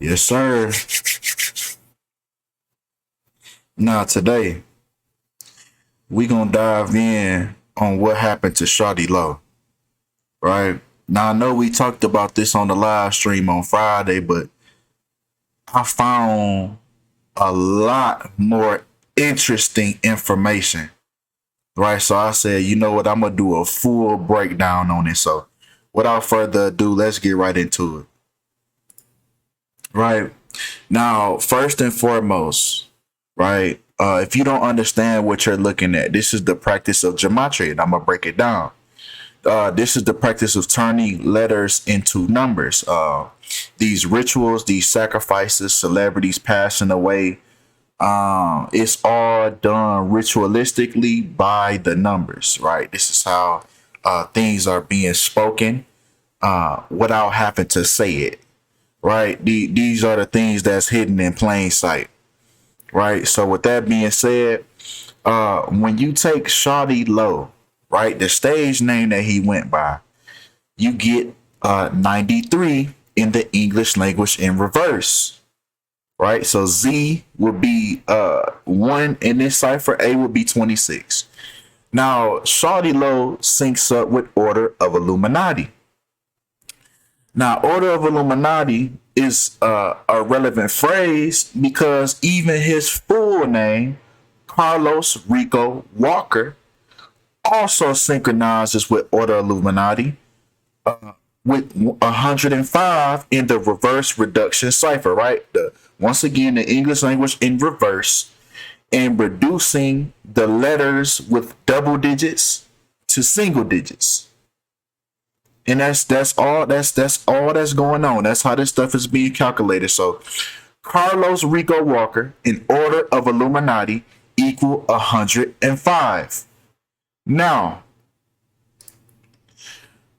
Yes, sir. Now today we gonna dive in on what happened to Shawty Low, right? Now I know we talked about this on the live stream on Friday, but I found a lot more interesting information, right? So I said, you know what, I'm gonna do a full breakdown on it. So without further ado, let's get right into it. Right now, first and foremost, right? If you don't understand what you're looking at, this is the practice of gematria, and I'm gonna break it down. This is the practice of turning letters into numbers. These rituals, these sacrifices, celebrities passing away, it's all done ritualistically by the numbers, right? This is how things are being spoken without having to say it, right? These are the things that's hidden in plain sight, right? So with that being said, when you take Shawty Low, right, the stage name that he went by, you get 93 in the English language in reverse, right? So Z would be 1 in this cipher, A would be 26. Now, Shawty Low syncs up with Order of Illuminati. Now, Order of Illuminati is a relevant phrase because even his full name, Carlos Rico Walker, also synchronizes with Order Illuminati with 105 in the reverse reduction cipher, right? Once again, the English language in reverse and reducing the letters with double digits to single digits. And that's all that's going on. That's how this stuff is being calculated. So Carlos Rico Walker in Order of Illuminati equal 105. Now,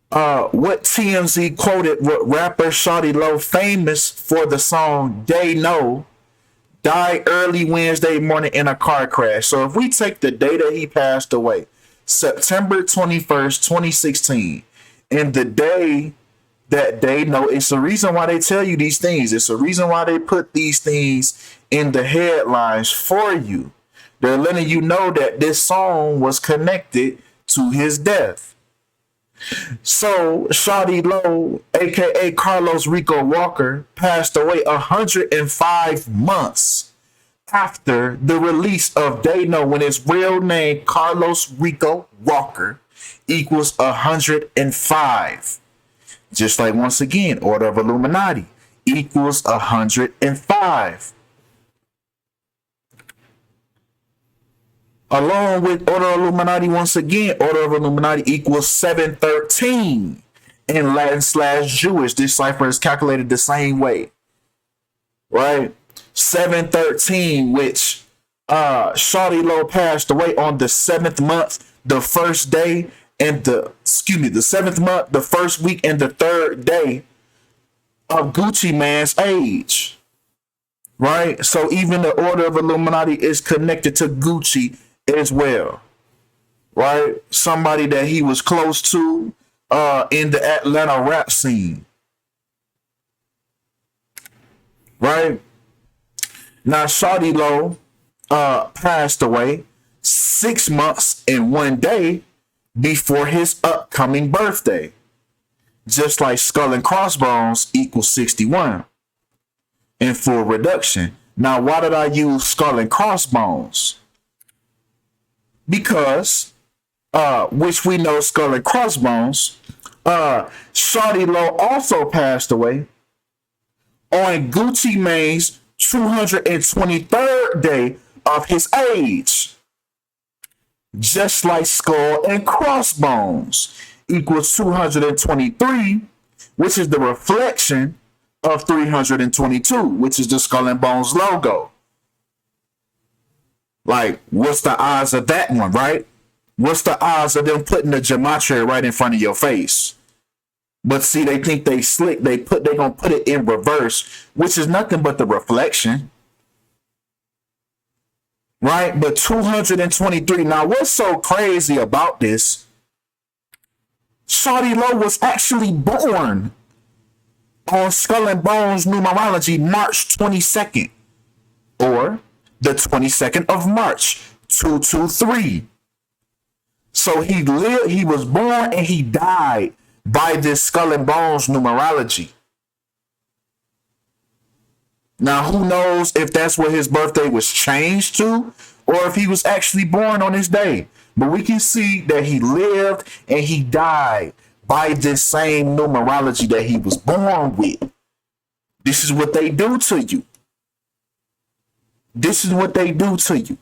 what TMZ quoted what rapper Shawty Low, famous for the song They Know, died early Wednesday morning in a car crash. So if we take the day that he passed away, September 21st, 2016, and the day that they know, it's the reason why they tell you these things. It's the reason why they put these things in the headlines for you. They're letting you know that this song was connected to his death. So Shawty Low, aka Carlos Rico Walker, passed away 105 months after the release of They Know, when his real name Carlos Rico Walker equals 105. Just like, once again, Order of Illuminati equals 105. Along with Order of Illuminati, once again, Order of Illuminati equals 713 in Latin slash Jewish. This cipher is calculated the same way, right? 713, which Shawty Low passed away on the 7th month, the first day, and the 7th month, the first week, and the 3rd day of Gucci Man's age, right? So even the Order of Illuminati is connected to Gucci as well, right? Somebody that he was close to in the Atlanta rap scene, right? Now, Shawty Low passed away 6 months and 1 day before his upcoming birthday, just like Skull and Crossbones equals 61 in full reduction. Now, why did I use Skull and Crossbones? Because, which we know, Skull and Crossbones, Shawty Low also passed away on Gucci Mane's 223rd day of his age, just like Skull and Crossbones equals 223, which is the reflection of 322, which is the Skull and Bones logo. Like, what's the odds of that one, right? What's the odds of them putting the gematria right in front of your face? But see, they think they slick. They gonna put it in reverse, which is nothing but the reflection, right? But 223. Now, what's so crazy about this? Shawty Low was actually born On Skull and Bones numerology, March 22nd, or the 22nd of March, 223. So he was born and he died by this Skull and Bones numerology. Now, who knows if that's what his birthday was changed to or if he was actually born on his day. But we can see that he lived and he died by this same numerology that he was born with. This is what they do to you. This is what they do to you.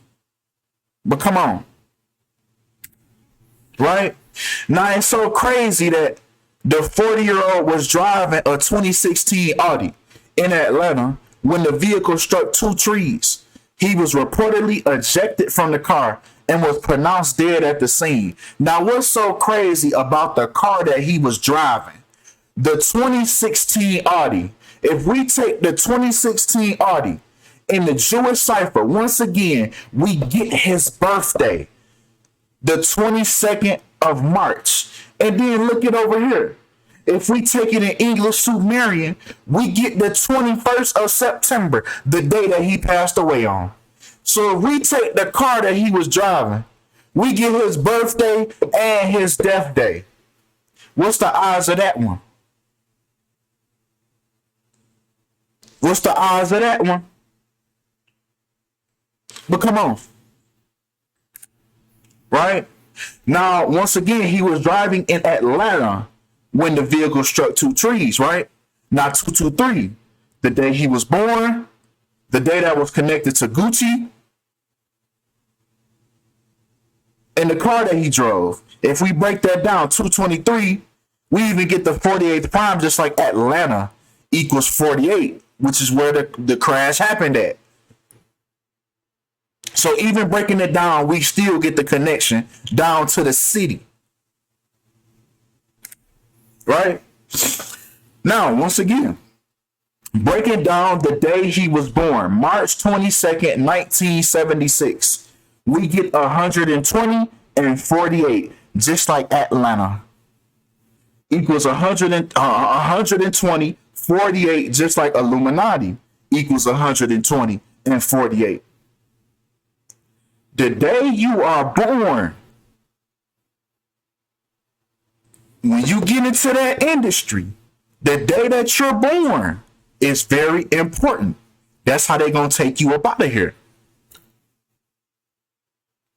But come on. Right? Now, it's so crazy that the 40-year-old was driving a 2016 Audi in Atlanta when the vehicle struck two trees. He was reportedly ejected from the car and was pronounced dead at the scene. Now, what's so crazy about the car that he was driving? The 2016 Audi. If we take the 2016 Audi in the Jewish cipher, once again, we get his birthday, the 22nd of March. And then look it over here. If we take it in English Sumerian, we get the 21st of September, the day that he passed away on. So if we take the car that he was driving, we get his birthday and his death day. What's the odds of that one? What's the odds of that one? But come on. Right? Now, once again, he was driving in Atlanta when the vehicle struck two trees, right? Now, 223, the day he was born, the day that was connected to Gucci, and the car that he drove. If we break that down, 223, we even get the 48th prime, just like Atlanta equals 48, which is where the crash happened at. So even breaking it down, we still get the connection down to the city. Right? Now, once again, breaking down the day he was born, March 22nd, 1976, we get 120 and 48, just like Atlanta. Equals 120, 48, just like Illuminati, equals 120 and 48. The day you are born, when you get into that industry, the day that you're born is very important. That's how they're going to take you up out of here.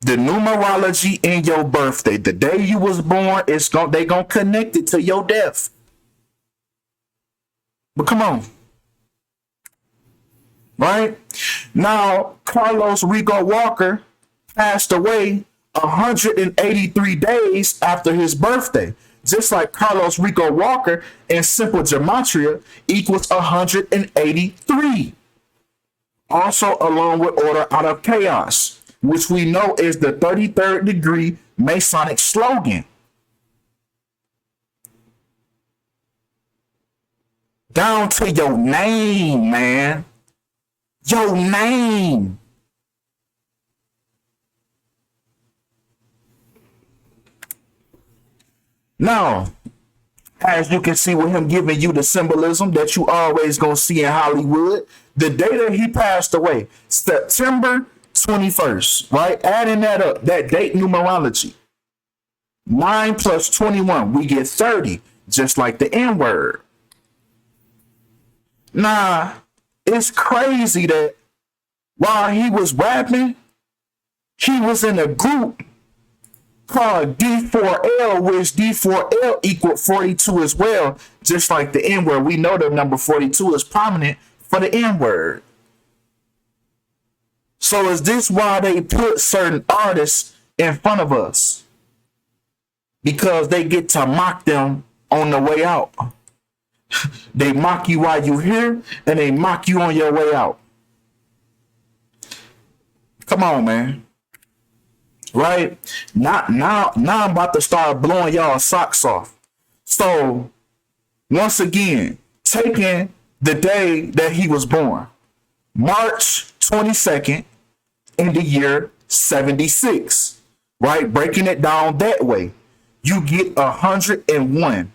The numerology in your birthday, the day you was born, they going to connect it to your death. But come on. Right? Now, Carlos Rico Walker passed away 183 days after his birthday. Just like Carlos Rico Walker in simple gematria equals 183. Also along with order out of chaos, which we know is the 33rd degree Masonic slogan. Down to your name, man. Your name. Now, as you can see with him giving you the symbolism that you always gonna see in Hollywood, the day that he passed away, September 21st, right? Adding that up, that date numerology. 9 plus 21, we get 30, just like the N-word. Nah, it's crazy that while he was rapping, he was in a group called D4L, which D4L equaled 42 as well, just like the N-word. We know the number 42 is prominent for the N-word. So is this why they put certain artists in front of us? Because they get to mock them on the way out. They mock you while you're here, and they mock you on your way out. Come on, man. Right? Now I'm about to start blowing y'all socks off. So, once again, taking the day that he was born, March 22nd in the year 76, right? Breaking it down that way, you get 101.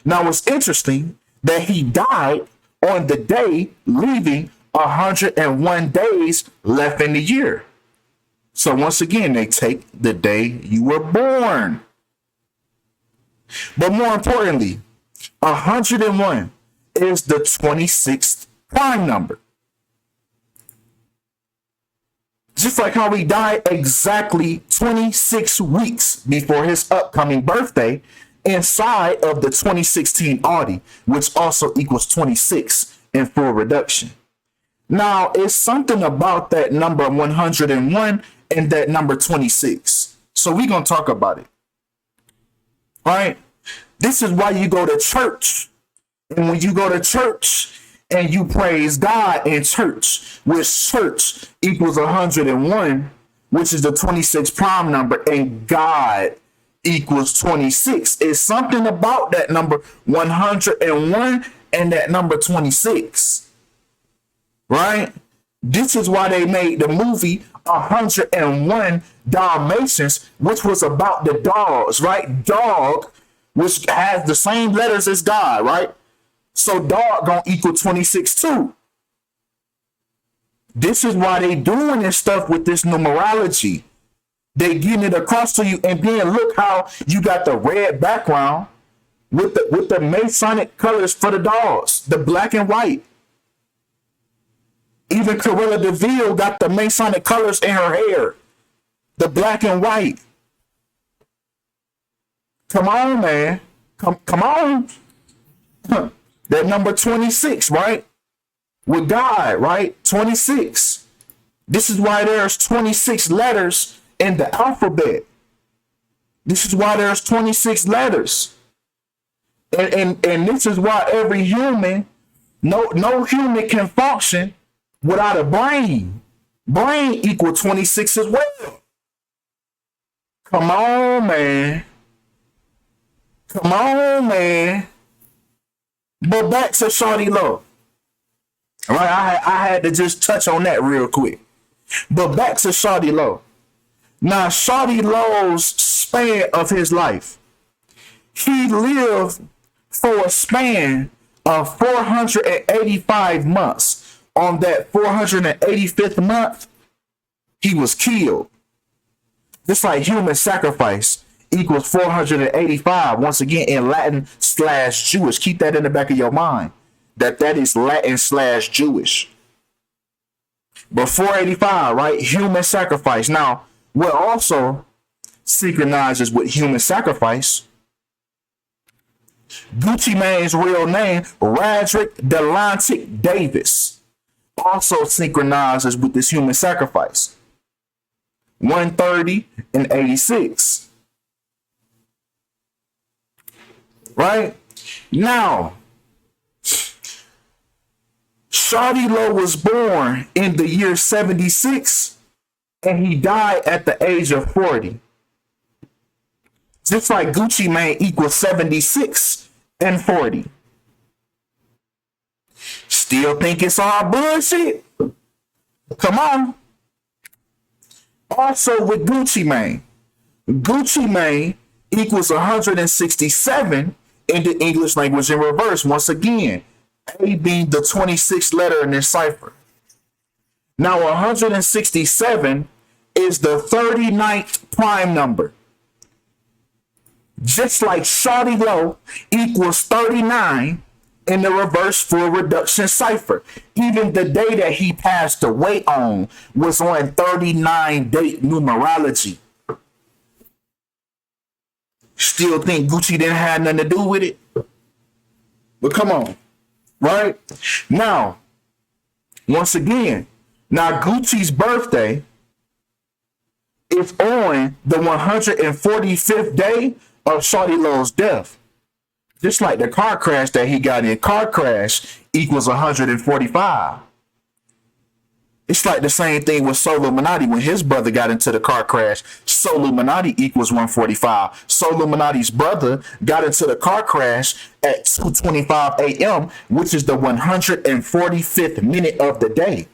Now, what's interesting, that he died on the day, leaving 101 days left in the year. So once again, they take the day you were born. But more importantly, 101 is the 26th prime number. Just like how he died exactly 26 weeks before his upcoming birthday inside of the 2016 Audi, which also equals 26 in full reduction. Now, it's something about that number 101 and that number 26. So we're going to talk about it. All right? This is why you go to church. And when you go to church and you praise God in church, which church equals 101, which is the 26 prime number, and God equals 26. It's something about that number 101 and that number 26. Right? This is why they made the movie 101 Dalmatians, which was about the dogs, right? Dog, which has the same letters as God, right? So dog gonna equal 26 too. This is why they doing this stuff with this numerology. They getting it across to you, and then look how you got the red background with the Masonic colors for the dogs, the black and white. Even Cruella de Vil got the Masonic colors in her hair, the black and white. Come on, man. Come on. That number 26, right? With God, right? 26. This is why there's 26 letters in the alphabet. This is why there's 26 letters. And this is why every human, no human can function without a brain. Brain equal 26 as well. Come on, man. Come on, man. But back to Shawty Lo. All right, I had to just touch on that real quick. But back to Shawty Lo. Now, Shawty Lo's span of his life, he lived for a span of 485 months. On that 485th month, he was killed. Just like human sacrifice equals 485. Once again, in Latin/Jewish. Keep that in the back of your mind. That is Latin/Jewish. But 485, right? Human sacrifice. Now, what also synchronizes with human sacrifice, Gucci Mane's real name, Radrick Delantic Davis, also synchronizes with this human sacrifice. 130 and 86. Right? Now, Shawty Lo was born in the year 76 and he died at the age of 40. Just like Gucci Mane equals 76 and 40. Still think it's all bullshit? Come on. Also with Gucci Mane equals 167 in the English language in reverse. Once again, A being the 26th letter in this cipher. Now 167 is the 39th prime number. Just like Shawty Lo equals 39 in the reverse full reduction cipher. Even the day that he passed away on was on 39 date numerology. Still think Gucci didn't have nothing to do with it? But come on, right? Now, once again, now Gucci's birthday is on the 145th day of Shawty Lo's death. Just like the car crash that he got in. Car crash equals 145. It's like the same thing with Soluminati when his brother got into the car crash. Soluminati equals 145. Soluminati's brother got into the car crash at 2:25 a.m., which is the 145th minute of the day.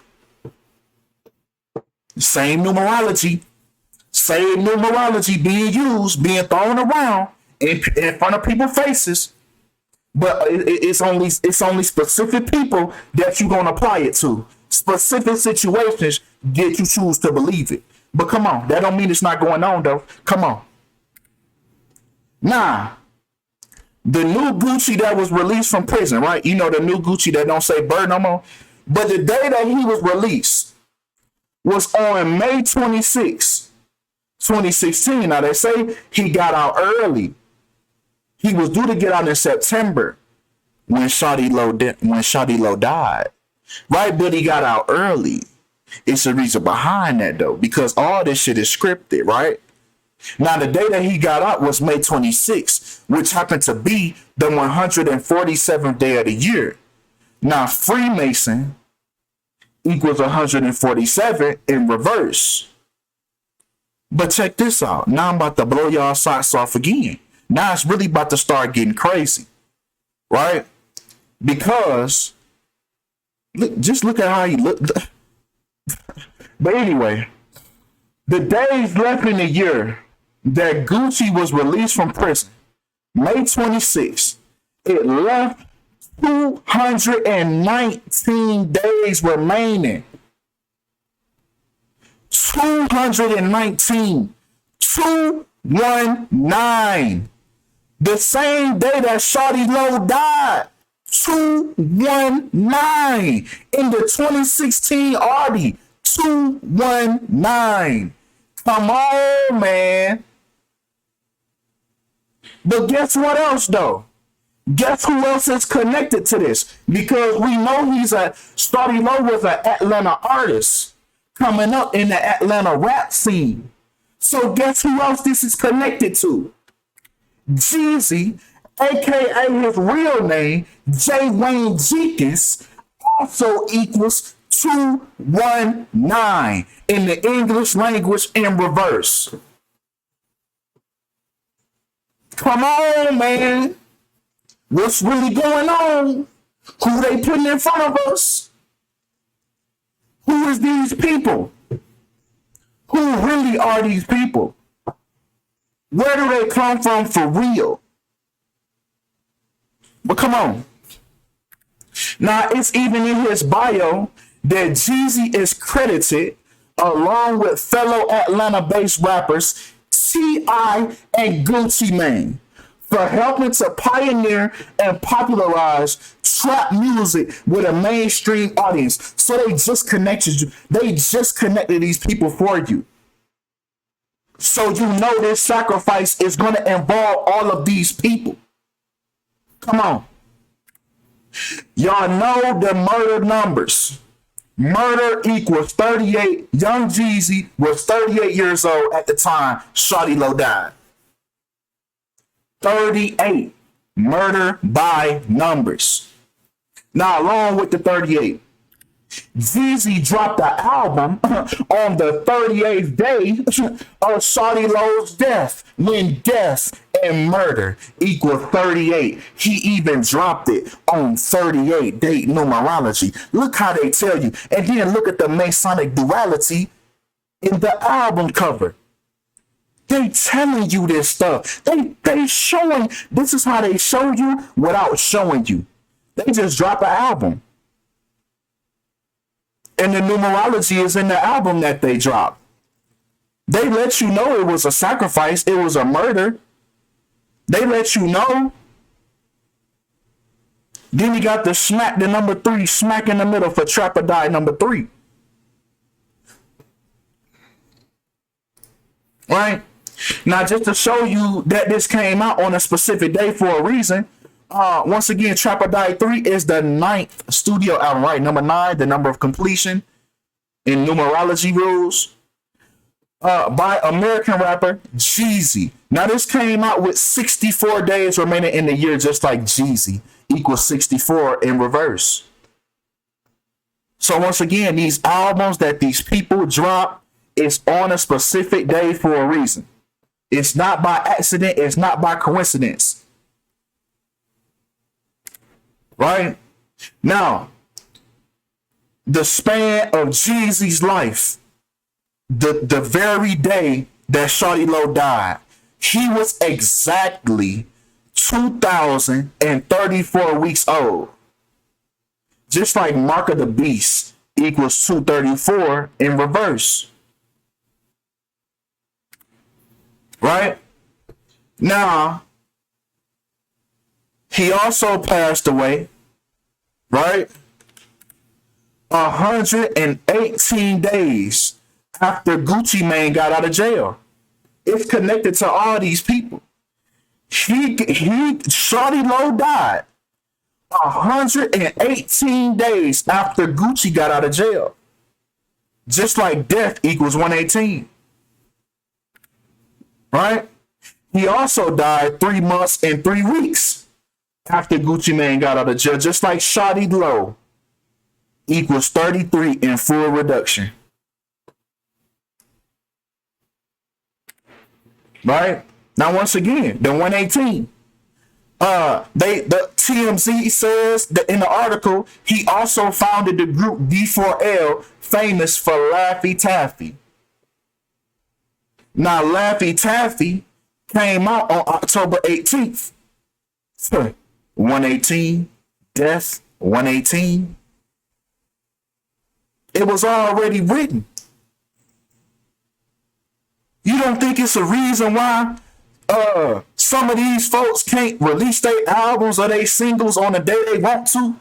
Same numerology being used, being thrown around in front of people's faces. But it's only specific people that you're gonna apply it to. Specific situations that you choose to believe it. But come on, that don't mean it's not going on though. Come on. Nah, the new Gucci that was released from prison, right? You know the new Gucci that don't say bird no more. But the day that he was released was on May 26, 2016. Now they say he got out early. He was due to get out in September when Shawty Low died. Right, but he got out early. It's the reason behind that though, because all this shit is scripted, right? Now the day that he got out was May 26th, which happened to be the 147th day of the year. Now Freemason equals 147 in reverse. But check this out. Now I'm about to blow y'all socks off again. Now it's really about to start getting crazy, right? Because just look at how he look. But anyway, the days left in the year that Gucci was released from prison, May 26th, it left 219 days remaining. 219. 219. The same day that Shawty Low died. 219. In the 2016 Audi. 219. Come on, man. But guess what else, though? Guess who else is connected to this? Because we know Shawty Low was an Atlanta artist coming up in the Atlanta rap scene. So guess who else this is connected to? Jeezy, aka his real name, J. Wayne Jenkins, also equals 219 in the English language in reverse. Come on, man. What's really going on? Who they putting in front of us? Who is these people? Who really are these people? Where do they come from for real? But come on. Now, it's even in his bio that Jeezy is credited along with fellow Atlanta-based rappers T.I. and Gucci Mane for helping to pioneer and popularize trap music with a mainstream audience. So they just connected you. They just connected these people for you. So you know this sacrifice is going to involve all of these people. Come on. Y'all know the murder numbers. Murder equals 38. Young Jeezy was 38 years old at the time Shawty Low died. 38. Murder by numbers. Now, along with the 38, Jeezy dropped the album on the 38th day of Shawty Low's death, when death and murder equal 38. He even dropped it on 38 date numerology. Look how they tell you. And then look at the Masonic duality in the album cover. They telling you this stuff. They showing, this is how they show you without showing you. They just drop an album. And the numerology is in the album that they dropped. They let you know it was a sacrifice. It was a murder. They let you know. Then you got the number 3 smack in the middle for Trap or Die number 3. Right? Now, just to show you that this came out on a specific day for a reason, once again, Trap or Die 3 is the 9th studio album, right? Number 9, the number of completion in numerology rules, by American rapper Jeezy. Now, this came out with 64 days remaining in the year, just like Jeezy equals 64 in reverse. So once again, these albums that these people drop is on a specific day for a reason. It's not by accident. It's not by coincidence. Right? Now, the span of Jeezy's life, the very day that Shawty Low died, he was exactly 2,034 weeks old. Just like Mark of the Beast equals 234 in reverse. Right? Now, he also passed away, right? 118 days after Gucci Mane got out of jail. It's connected to all these people. Shawty Low died 118 days after Gucci got out of jail. Just like death equals 118. Right? He also died 3 months and 3 weeks after Gucci Mane got out of jail. Just like Shawty Low equals 33 in full reduction. Right? Now, once again, the 118. The TMZ says that in the article, he also founded the group D4L, famous for Laffy Taffy. Now, Laffy Taffy came out on October 18th. 118, death, 118. It was already written. You don't think it's a reason why some of these folks can't release their albums or their singles on the day they want to?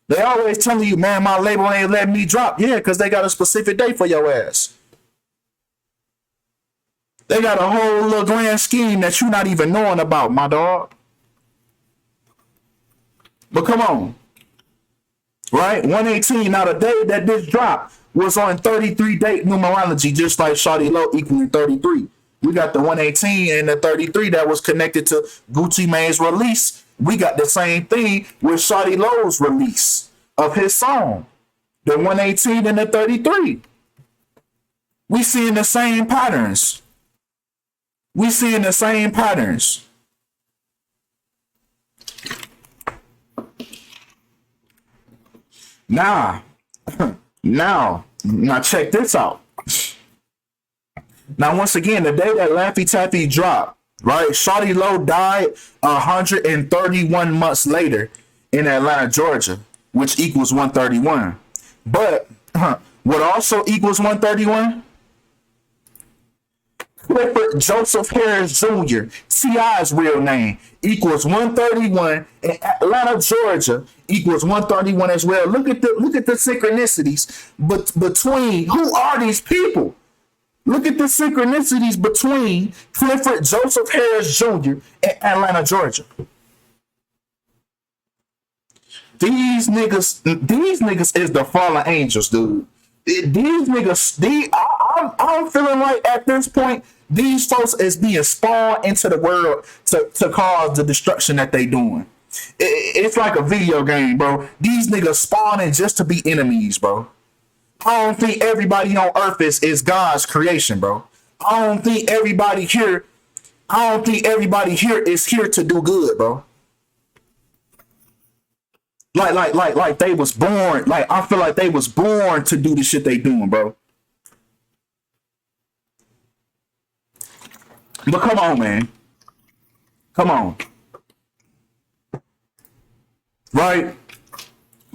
They always telling you, man, my label ain't letting me drop. Yeah, because they got a specific day for your ass. They got a whole little grand scheme that you're not even knowing about, my dog. But come on. Right? 118. Now, the day that this dropped was on 33 date numerology, just like Shawty Low equaling 33. We got the 118 and the 33 that was connected to Gucci Mane's release. We got the same thing with Shawty Low's release of his song. The 118 and the 33. We seeing the same patterns. We seeing the same patterns. Now check this out. Now, once again, the day that Laffy Taffy dropped, right? Shawty Low died 131 months later in Atlanta, Georgia, which equals 131. But what also equals 131? Clifford Joseph Harris Jr., T.I.'s real name, equals 131, and Atlanta, Georgia equals 131 as well. Look at the synchronicities between who are these people? Look at the synchronicities between Clifford Joseph Harris Jr. and Atlanta, Georgia. These niggas is the fallen angels, dude. These niggas, I'm feeling like at this point, these folks is being spawned into the world to cause the destruction that they doing. It's like a video game, bro. These niggas spawning just to be enemies, bro. I don't think everybody on earth is God's creation, bro. I don't think everybody here is here to do good, bro. Like they was born. Like, I feel like they was born to do the shit they doing, bro. But come on, man. Come on. Right?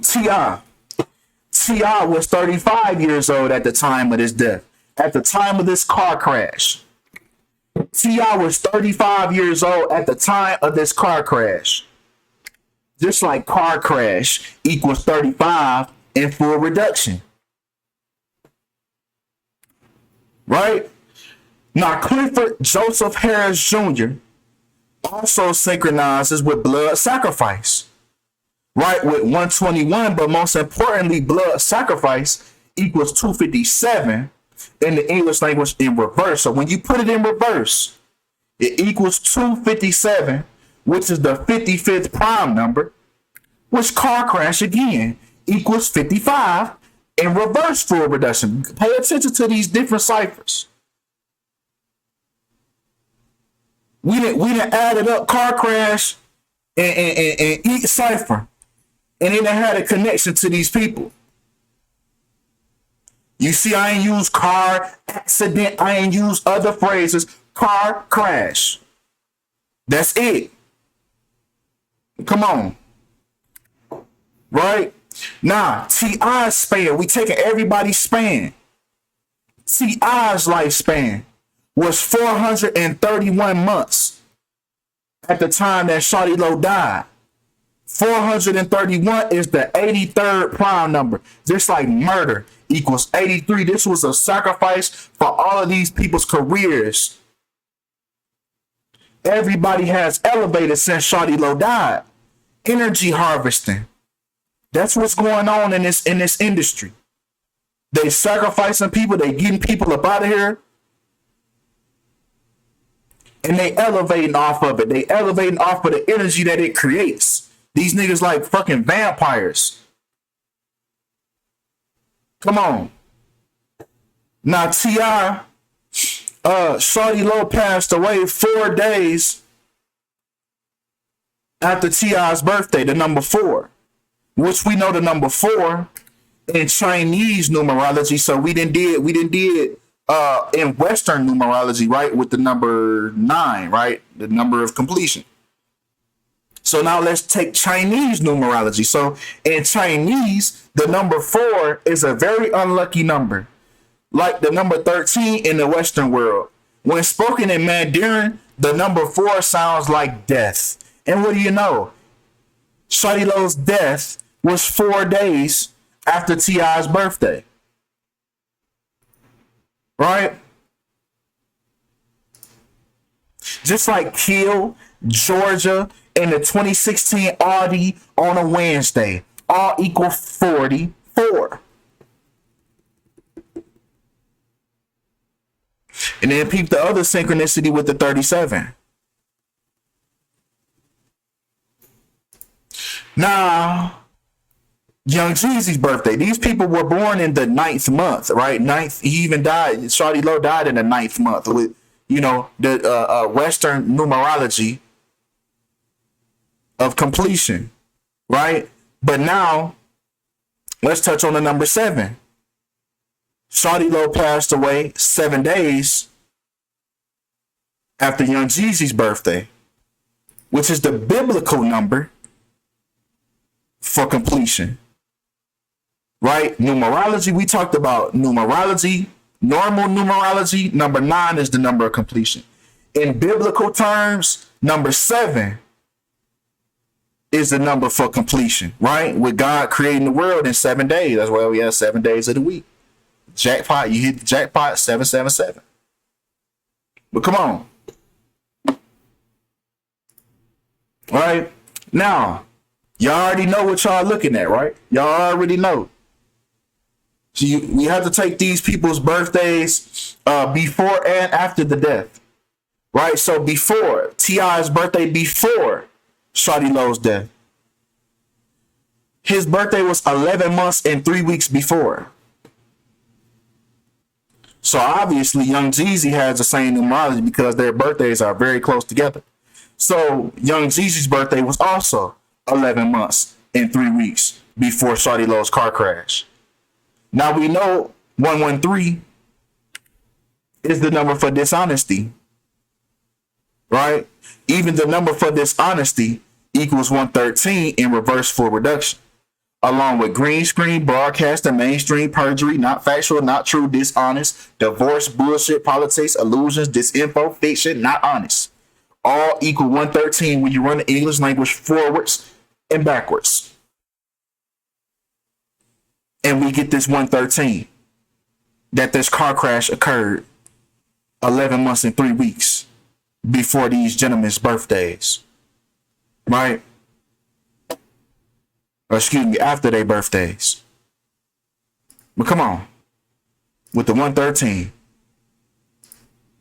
T.I. was 35 years old at the time of his death. At the time of this car crash. T.I. was 35 years old at the time of this car crash. Just like car crash equals 35 in full reduction. Right? Now, Clifford Joseph Harris Jr. also synchronizes with blood sacrifice. Right, with 121, but most importantly, blood sacrifice equals 257 in the English language in reverse. So when you put it in reverse, it equals 257, which is the 55th prime number, which car crash again equals 55 in reverse full reduction. Pay attention to these different ciphers. We didn't added up car crash and each cipher. And then they had a connection to these people. You see, I ain't use car accident. I ain't use other phrases. Car crash. That's it. Come on. Right? Nah, T.I.'s span, we taking everybody's span. T.I.'s lifespan was 431 months at the time that Shawty Lo died. 431 is the 83rd prime number. Just like murder equals 83. This was a sacrifice for all of these people's careers. Everybody has elevated since Shawty Lo died. Energy harvesting. That's what's going on in this industry. They sacrificing people, they getting people up out of here, and they elevating off of it. They elevating off of the energy that it creates. These niggas like fucking vampires. Come on. Now T.I., Shawty Lo passed away 4 days after T.I.'s birthday, the number 4, which we know the number 4 in Chinese numerology. So we didn't did in Western numerology, right, with the number 9, right, the number of completion. So now let's take Chinese numerology. So in Chinese, the number 4 is a very unlucky number, like the number 13 in the Western world. When spoken in Mandarin, the number 4 sounds like death. And what do you know? Shawty Lo's death was 4 days after T.I.'s birthday. Right? Just like Kiel, Georgia, and the 2016 Audi on a Wednesday, all equal 44. And then peep the other synchronicity with the 37. Now, Young Jeezy's birthday. These people were born in the 9th month, right? 9th. He even died. Shawty Lo died in the 9th month with, the Western numerology of completion, right? But now, let's touch on the number 7. Shawty Lo passed away 7 days after Young Jeezy's birthday, which is the biblical number for completion. Right? Numerology, we talked about numerology, normal numerology. Number 9 is the number of completion. In biblical terms, number 7 is the number for completion, right? With God creating the world in 7 days. That's why we have 7 days of the week. Jackpot, you hit the jackpot, 777. But come on. All right? Now, y'all already know what y'all looking at, right? Y'all already know. So we have to take these people's birthdays before and after the death, right? So before T.I.'s birthday, before Shawty Lo's death, his birthday was 11 months and 3 weeks before. So obviously Young Jeezy has the same numerology because their birthdays are very close together. So Young Jeezy's birthday was also 11 months and 3 weeks before Shawty Lo's car crash. Now we know 113 is the number for dishonesty, right? Even the number for dishonesty equals 113 in reverse full reduction, along with green screen, broadcasting, mainstream, perjury, not factual, not true, dishonest, divorce, bullshit, politics, illusions, disinfo, fiction, not honest. All equal 113 when you run the English language forwards and backwards. And we get this 113, that this car crash occurred 11 months and 3 weeks before these gentlemen's birthdays, right? Or excuse me, after their birthdays. But come on, with the 113,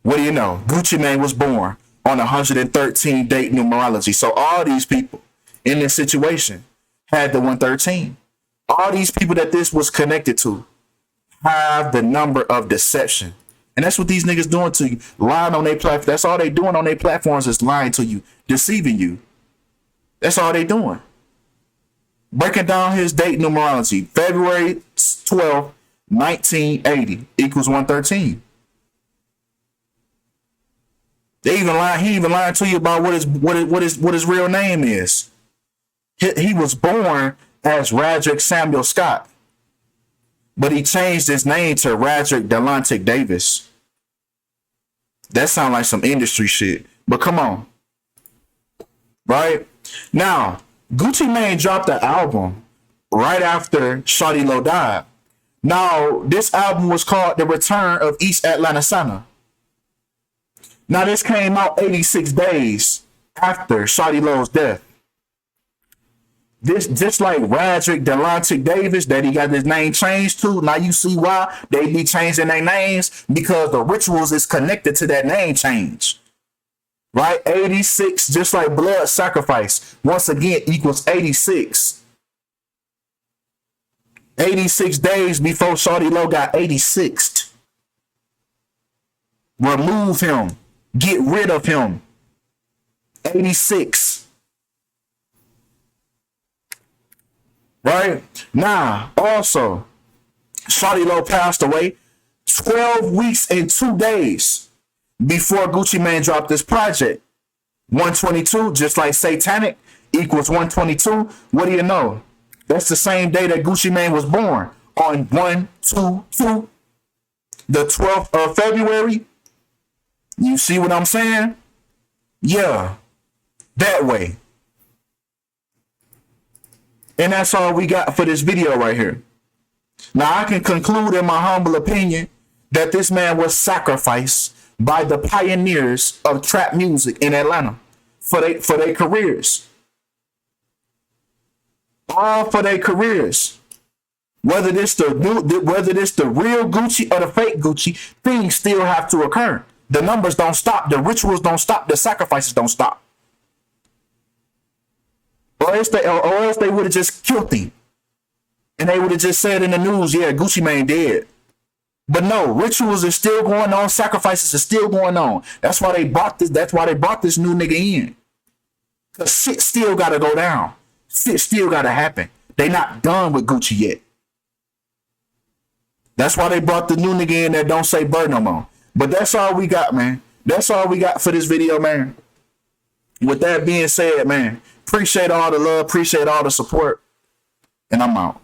what do you know? Gucci Mane was born on 113 date numerology. So all these people in this situation had the 113. All these people that this was connected to have the number of deception. And that's what these niggas doing to you. Lying on their platform. That's all they doing on their platforms is lying to you, deceiving you. That's all they doing. Breaking down his date numerology. February 12th, 1980 equals 113. He even lied to you about what his real name is. He was born as Radrick Samuel Scott, but he changed his name to Radrick Delonte Davis. That sounds like some industry shit. But come on. Right? Now, Gucci Mane dropped the album right after Shawty Lo died. Now, this album was called The Return of East Atlanta Sana. Now, this came out 86 days after Shawty Lo's death. This just like Radrick Delonte Davis that he got his name changed to. Now you see why they be changing their names, because the rituals is connected to that name change. Right? 86, just like blood sacrifice, once again equals 86. 86 days before Shawty Lo got 86th. Remove him. Get rid of him. 86. Right? Now, also, Shawty Lo passed away 12 weeks and 2 days before Gucci Mane dropped this project. 122, just like Satanic, equals 122. What do you know? That's the same day that Gucci Mane was born, on 122, the 12th of February. You see what I'm saying? Yeah, that way. And that's all we got for this video right here. Now, I can conclude in my humble opinion that this man was sacrificed by the pioneers of trap music in Atlanta for their careers. All for their careers. Whether this the real Gucci or the fake Gucci, things still have to occur. The numbers don't stop. The rituals don't stop. The sacrifices don't stop. Or else they would have just killed him. And they would have just said in the news, yeah, Gucci Mane dead. But no, rituals are still going on. Sacrifices are still going on. That's why they brought this. That's why they brought this new nigga in. Cause shit still gotta go down. Shit still gotta happen. They not done with Gucci yet. That's why they brought the new nigga in that don't say bird no more. But that's all we got, man. That's all we got for this video, man. With that being said, man, appreciate all the love, appreciate all the support, and I'm out.